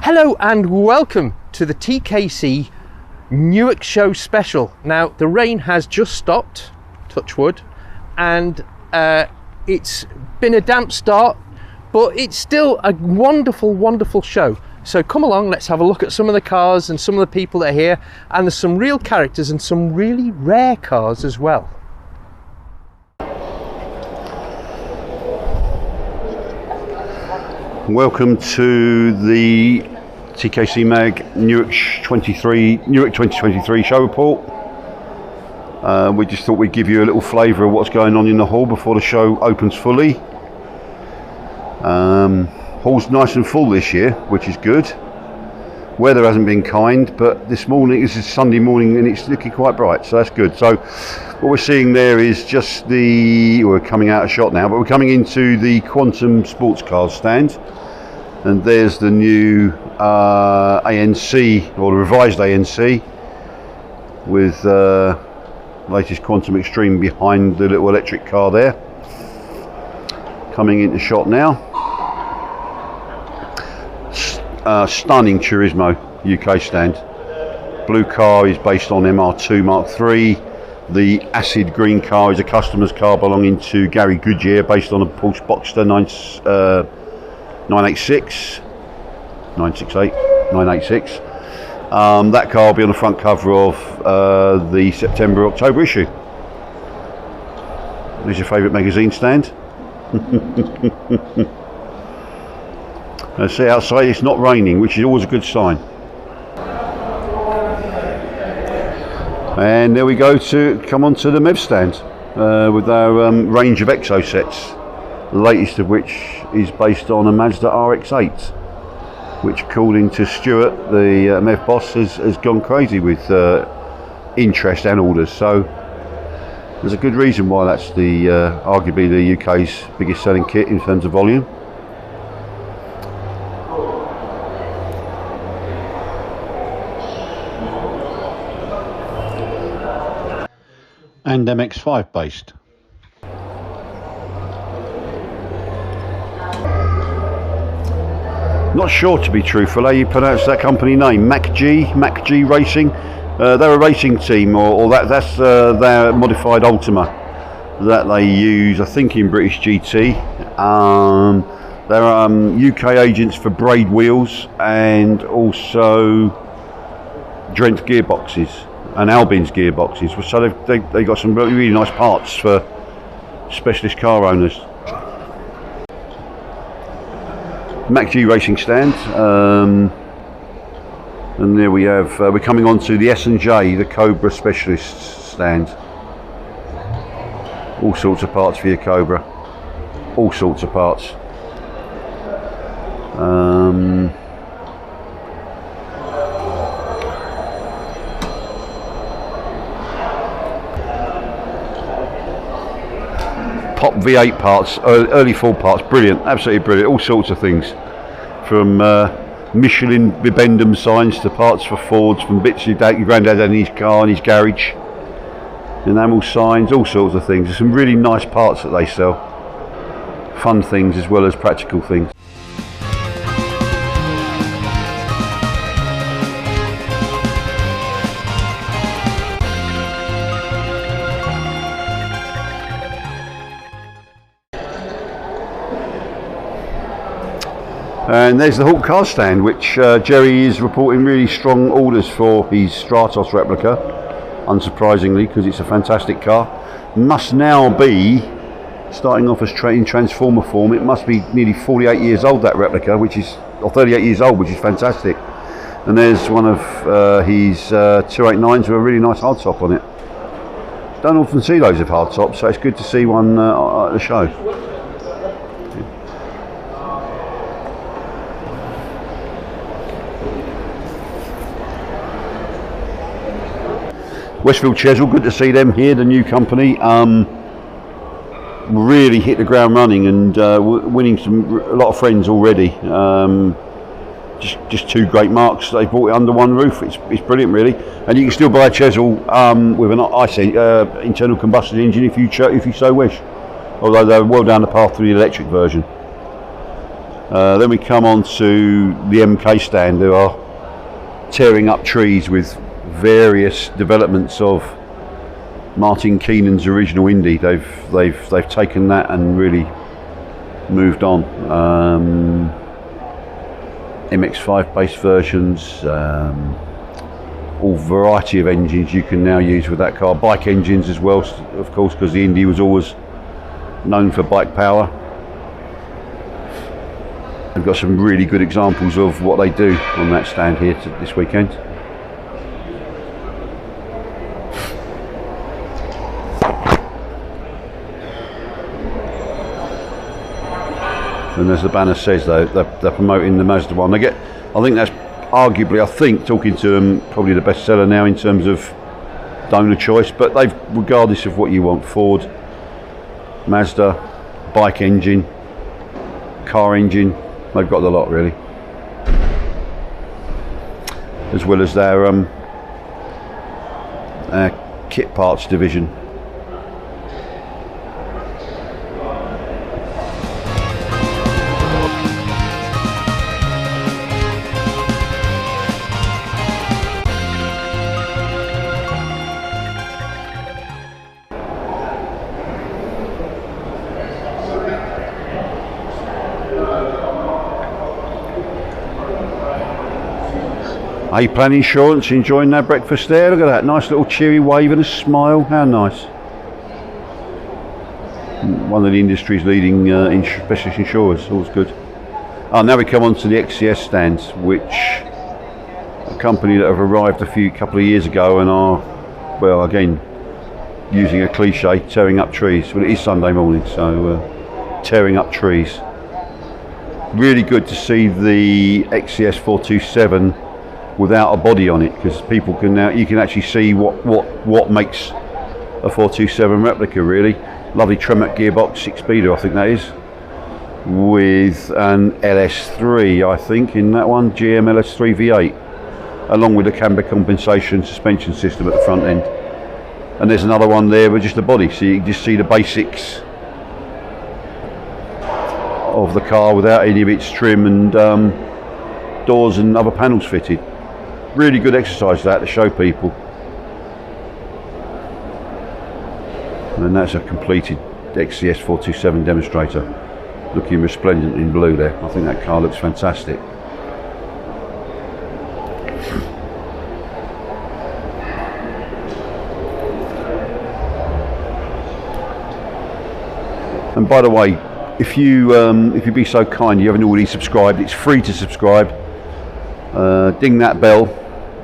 Hello and welcome to the TKC Newark show special. Now the rain has just stopped, touch wood, and it's been a damp start, but it's still a wonderful show. So come along, let's have a look at some of the cars and some of the people that are here, and there's some real characters and some really rare cars as well. Welcome to the TKC Mag Newark 2023 show report. We just thought we'd give you a little flavour of what's going on in the hall before the show opens fully. Hall's nice and full this year, which is good. Weather hasn't been kind, but this is Sunday morning and it's looking quite bright, so that's good. So what we're seeing there is just we're coming out of shot now, but we're coming into the Quantum Sports Cars stand. And there's the new ANC, or the revised ANC, with latest Quantum Extreme behind the little electric car there. Coming into shot now. Stunning Turismo UK stand. Blue car is based on MR2 Mark III. The acid green car is a customer's car belonging to Gary Goodyear, based on a Porsche Boxster 986. That car will be on the front cover of the September-October issue. There's your favourite magazine stand. See outside, it's not raining, which is always a good sign. And there we go come on to the MEV stand with our range of exo sets. The latest of which is based on a Mazda RX-8, which, according to Stuart, the MEV boss, has gone crazy with interest and orders. So there's a good reason why that's arguably the UK's biggest selling kit in terms of volume. And MX-5 based. Not sure, to be truthful, how you pronounce that company name. MacG Racing. They're a racing team, or that's their modified Ultima that they use, I think, in British GT. They're UK agents for Braid wheels and also Drent gearboxes and Albin's gearboxes. So they've got some really nice parts for specialist car owners. MacG Racing stand, and there we have, we're coming on to the S&J, the Cobra Specialist stand. All sorts of parts for your Cobra, all sorts of parts. Pop V8 parts, early Ford parts, brilliant, absolutely brilliant, all sorts of things. From Michelin Bibendum signs to parts for Fords, from bits your granddad had in his car, in his garage. Enamel signs, all sorts of things. There's some really nice parts that they sell. Fun things as well as practical things. And there's the Hawk car stand, which Jerry is reporting really strong orders for his Stratos replica, unsurprisingly, because it's a fantastic car. Must now be, starting off as in Transformer form, it must be nearly 48 years old, that replica, or 38 years old, which is fantastic. And there's one of his 289s with a really nice hardtop on it. Don't often see loads of hardtops, so it's good to see one at the show. Westfield Chesil, good to see them here, the new company. Really hit the ground running and winning a lot of friends already. Just two great marks. They brought it under one roof. It's brilliant, really. And you can still buy a Chesil with an internal combustion engine if you so wish. Although they're well down the path to the electric version. Then we come on to the MK stand, who are tearing up trees with various developments of Martin Keenan's original Indy. They've taken that and really moved on. MX5 based versions, all variety of engines you can now use with that car. Bike engines as well, of course, because the Indy was always known for bike power. I've got some really good examples of what they do on that stand here this weekend. And as the banner says, though, they're promoting the Mazda one. I think that's arguably, talking to them, probably the best seller now in terms of donor choice. But they've, regardless of what you want, Ford, Mazda, bike engine, car engine, they've got the lot really. As well as their kit parts division. A-Plan Insurance enjoying their breakfast there. Look at that, nice little cheery wave and a smile. How nice. One of the industry's leading specialist insurers, always good. Now we come on to the XCS stands, which a company that have arrived a couple of years ago and are, well, again, using a cliche, tearing up trees. Well, it is Sunday morning, so tearing up trees. Really good to see the XCS 427 without a body on it, because people can now, you can actually see what makes a 427 replica really. Lovely Tremec gearbox, 6-speeder I think that is, with an LS3 I think in that one, GM LS3 V8, along with the camber compensation suspension system at the front end. And there's another one there with just a body, so you can just see the basics of the car without any of its trim and doors and other panels fitted. Really good exercise that to show people. And that's a completed XCS 427 demonstrator, looking resplendent in blue there. I think that car looks fantastic. And by the way, if you'd be so kind, you haven't already subscribed, it's free to subscribe. Ding that bell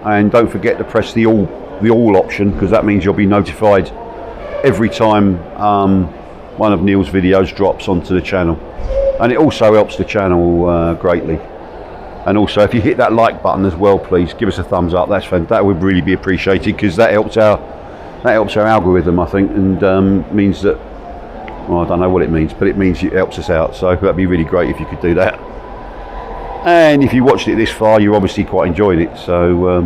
and don't forget to press the all option, because that means you'll be notified every time one of Neil's videos drops onto the channel, and it also helps the channel greatly. And also, if you hit that like button as well, please give us a thumbs up. That would really be appreciated, because that helps our algorithm, I think, and means that, well, I don't know what it means, but it means it helps us out. So that'd be really great if you could do that. And if you watched it this far, you're obviously quite enjoying it, so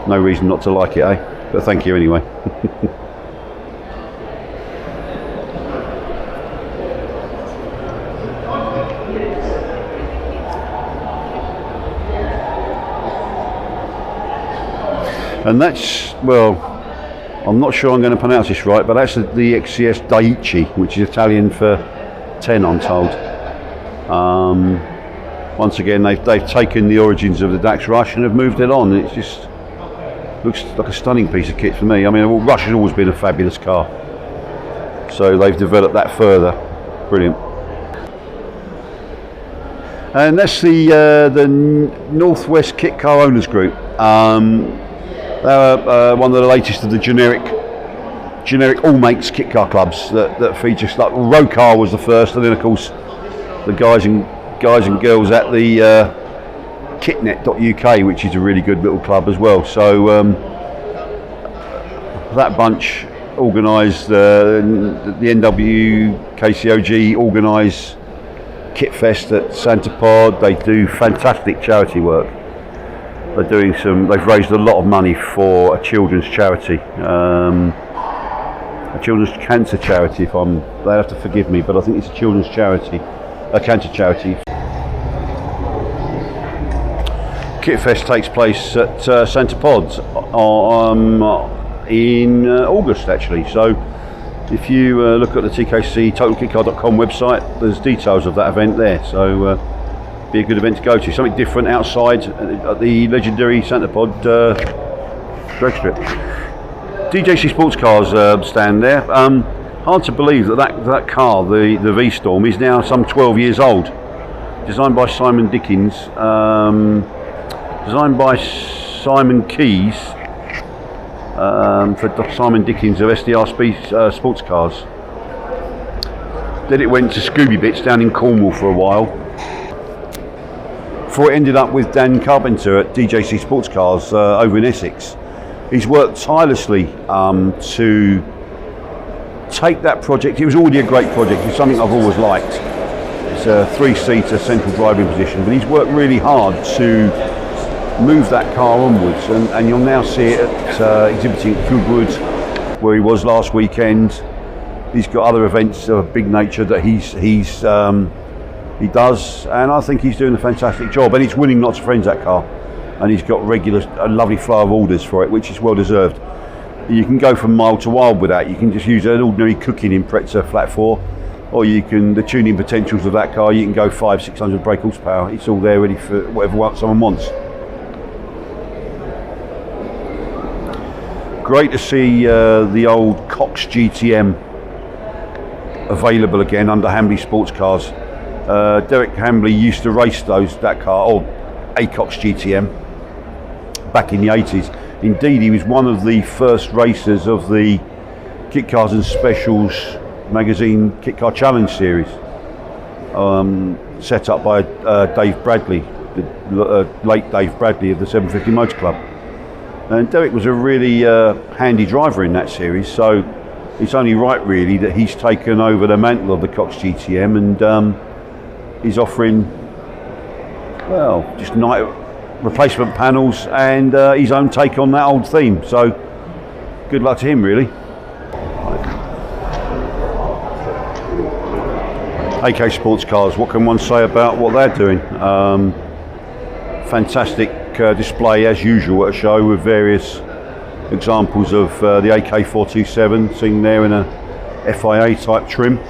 no reason not to like it, eh? But thank you anyway. And that's, well, I'm not sure I'm going to pronounce this right, but that's the XCS Daiichi, which is Italian for 10, I'm told. Once again, they've taken the origins of the DAX Rush and have moved it on. It just looks like a stunning piece of kit for me. I mean, Rush has always been a fabulous car, so they've developed that further. Brilliant. And that's the Northwest Kit Car Owners Group. They're one of the latest of the generic all makes kit car clubs that feature, like Rocar was the first, and then of course the guys and girls at the kitnet.uk, which is a really good little club as well. So that bunch organised the NWKCOG organise Kit Fest at Santa Pod. They do fantastic charity work. They've raised a lot of money for a children's charity, a children's cancer charity. They have to forgive me, but I think it's a children's charity. a cancer charity. Kit Fest takes place at Centre Pods in August actually, so if you look at the TKC TotalKitCar.com website, there's details of that event there, so be a good event to go to, something different outside at the legendary Centre Pod drag strip. DJC Sports Cars stand there. Hard to believe that car, the V-Storm, is now some 12 years old. Designed by Simon Dickens, designed by Simon Keys for Simon Dickens of SDR Sports Cars. Then it went to Scooby Bits down in Cornwall for a while, before it ended up with Dan Carpenter at DJC Sports Cars over in Essex. He's worked tirelessly to take that project. It was already a great project, it's something I've always liked. It's a 3-seater central driving position, but he's worked really hard to move that car onwards, and you'll now see it at exhibiting at Goodwood, where he was last weekend. He's got other events of a big nature that he does, and I think he's doing a fantastic job, and it's winning lots of friends, that car, and he's got a lovely flow of orders for it, which is well deserved. You can go from mild to wild with that. You can just use an ordinary cooking Impreza flat 4, or you can, the tuning potentials of that car, you can go 500-600 brake horsepower. It's all there ready for whatever someone wants. Great to see the old Cox GTM available again under Hambley Sports Cars. Derek Hambley used to race that car, or a Cox GTM, back in the 80s. Indeed, he was one of the first racers of the Kit Cars and Specials magazine Kit Car Challenge series, set up by Dave Bradley, the late Dave Bradley of the 750 Motor Club. And Derek was a really handy driver in that series, so it's only right really that he's taken over the mantle of the Cox GTM, and he's offering, well, just replacement panels and his own take on that old theme. So good luck to him really. AK Sports Cars, what can one say about what they're doing? Fantastic display as usual at a show, with various examples of the AK 427 seen there in a FIA type trim.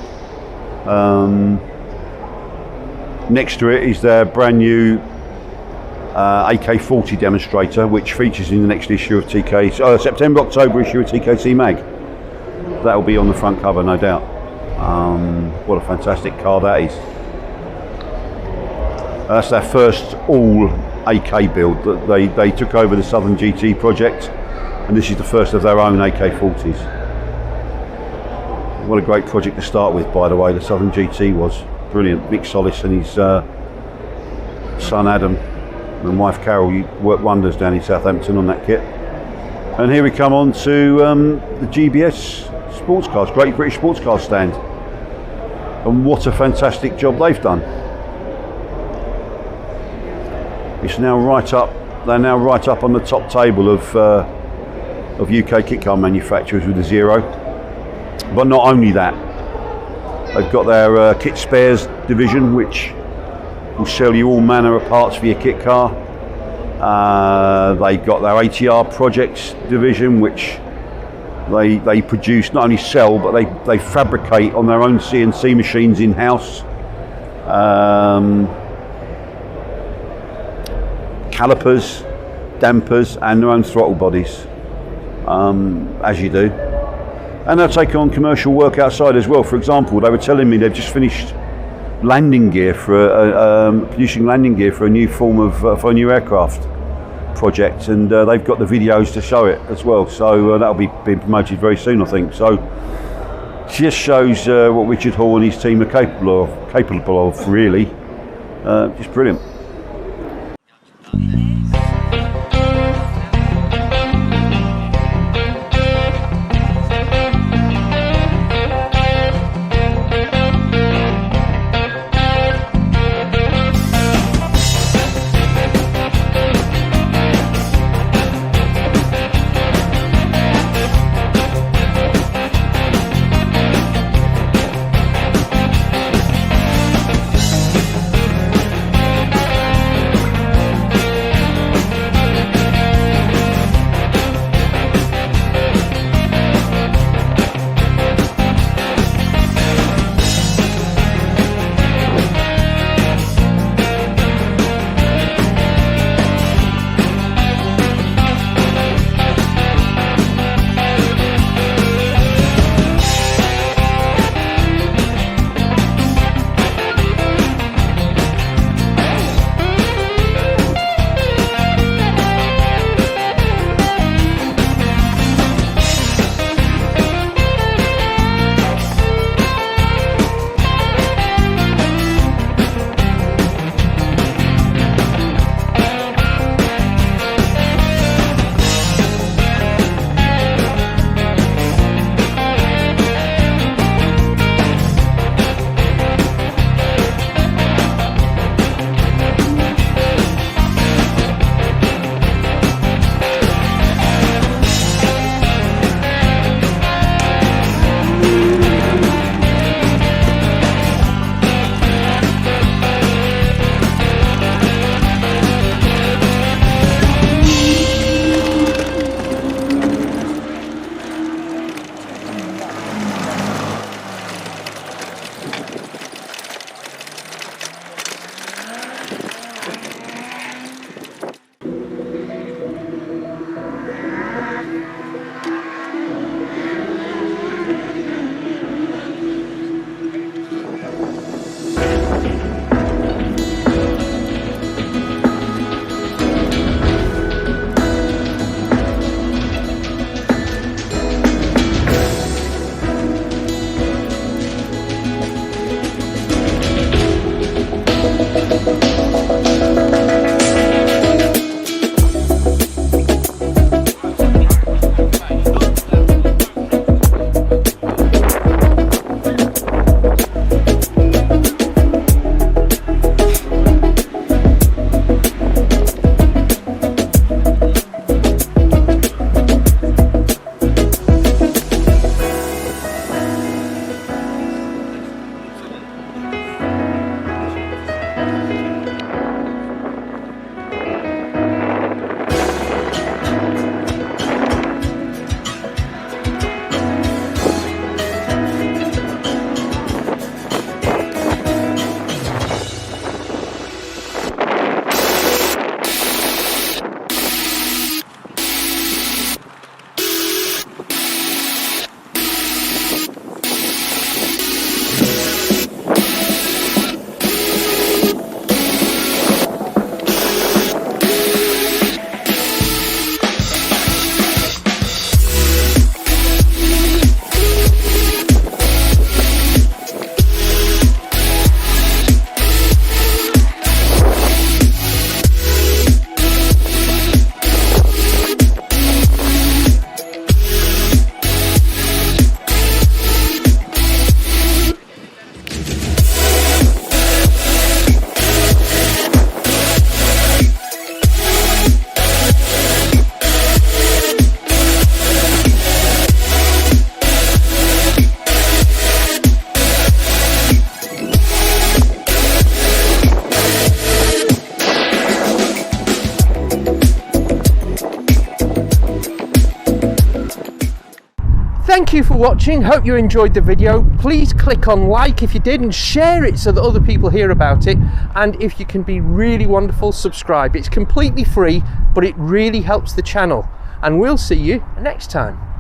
Next to it is their brand new AK40 demonstrator, which features in the next issue of TKC, September-October issue of TKC Mag. That will be on the front cover, no doubt. What a fantastic car that is. That's their first all AK build. They took over the Southern GT project, and this is the first of their own AK40s. What a great project to start with, by the way. The Southern GT was brilliant. Mick Solis and his son Adam and wife Carol, you worked wonders down in Southampton on that kit. And here we come on to the GBS Sports Cars, Great British Sports Cars stand, and what a fantastic job they've done. It's now right up, they're now right up on the top table of UK kit car manufacturers with the Zero. But not only that, they've got their kit spares division, which will sell you all manner of parts for your kit car. They've got their ATR projects division, which they produce, not only sell, but they fabricate on their own CNC machines in-house. Calipers, dampers, and their own throttle bodies, as you do. And they'll take on commercial work outside as well. For example, they were telling me they've just finished landing gear for producing landing gear for a new form of for a new aircraft project, and they've got the videos to show it as well. So that'll be being promoted very soon, I think. So just shows what Richard Hall and his team are capable of. Really, just brilliant. Thank you for watching. Hope you enjoyed the video. Please click on like if you did and share it so that other people hear about it. And if you can be really wonderful, subscribe. It's completely free, but it really helps the channel. And we'll see you next time.